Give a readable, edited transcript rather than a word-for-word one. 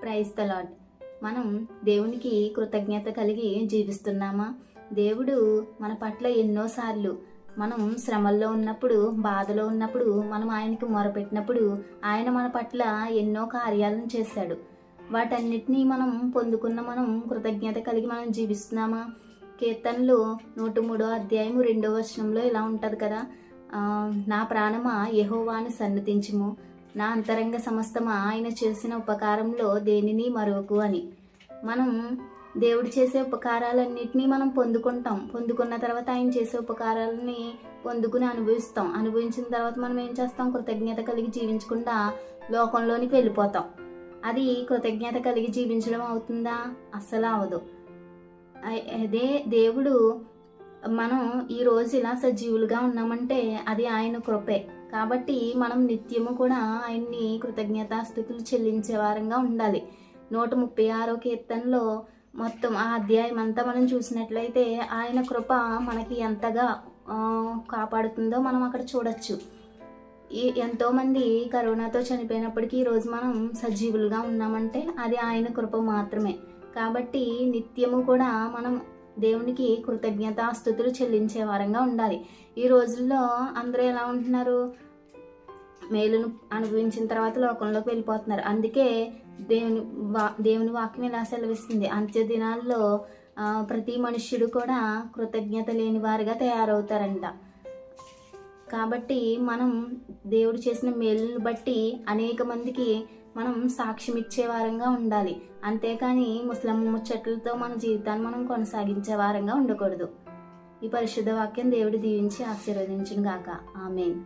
Praise the lord. మనం దేవునికి కృతజ్ఞత కలిగి జీవిస్తున్నామా? దేవుడు మన పట్ల ఎన్నోసార్లు మనం శ్రమల్లో ఉన్నప్పుడు, బాధలో ఉన్నప్పుడు మనం ఆయనకి మొరపెట్టినప్పుడు ఆయన మన పట్ల ఎన్నో కార్యాలను చేశాడు. వాటన్నిటినీ మనం పొందుకున్న మనం కృతజ్ఞత కలిగి మనం జీవిస్తున్నామా? కీర్తనలు 103వ అధ్యాయము 2వ వచనంలో ఇలా ఉంటుంది కదా, నా ప్రాణమా యెహోవాను సన్నుతించుము, నా అంతరంగ సమస్తమా ఆయన చేసిన ఉపకారంలో దేనిని మరొకు అని. మనం దేవుడు చేసే ఉపకారాలన్నిటినీ మనం పొందుకుంటాం. పొందుకున్న తర్వాత ఆయన చేసే ఉపకారాలని పొందుకుని అనుభవించిన తర్వాత మనం ఏం చేస్తాం? కృతజ్ఞత కలిగి జీవించకుండా లోకంలోనికి వెళ్ళిపోతాం. అది కృతజ్ఞత కలిగి జీవించడం అవుతుందా? అస్సలు అవదు. అదే దేవుడు మనం ఈరోజు ఇలా సజీవులుగా ఉన్నామంటే అది ఆయన కృపే. కాబట్టి మనం నిత్యము కూడా ఆయన్ని కృతజ్ఞతాస్తుతులు చెల్లించే వారంగా ఉండాలి. 136వ కీర్తనలో మొత్తం ఆ అధ్యాయం అంతా మనం చూసినట్లయితే ఆయన కృప మనకి ఎంతగా కాపాడుతుందో మనం అక్కడ చూడొచ్చు. ఎంతోమంది కరోనాతో చనిపోయినప్పటికీ ఈరోజు మనం సజీవులుగా ఉన్నామంటే అది ఆయన కృప మాత్రమే. కాబట్టి నిత్యము కూడా మనం దేవునికి కృతజ్ఞతాస్తుతులు చెల్లించే వారంగా ఉండాలి. ఈ రోజుల్లో అందరూ ఎలా ఉంటున్నారు? మేలును అనుభవించిన తర్వాత లోకంలోకి వెళ్ళిపోతున్నారు. అందుకే దేవుని వాక్యం ఇలా సెలవిస్తుంది, అంత్య దినాల్లో ప్రతి మనుష్యుడు కూడా కృతజ్ఞత లేని వారిగా తయారవుతారంట. కాబట్టి మనం దేవుడు చేసిన మేలును బట్టి అనేక మందికి మనం సాక్ష్యం ఇచ్చే వారంగా ఉండాలి. అంతేకాని ముస్లిం ముచ్చట్లతో మన జీవితాన్ని మనం కొనసాగించే వారంగా ఉండకూడదు. ఈ పరిశుద్ధ వాక్యం దేవుడు దీవించి ఆశీర్వదించును గాక. ఆమేన్.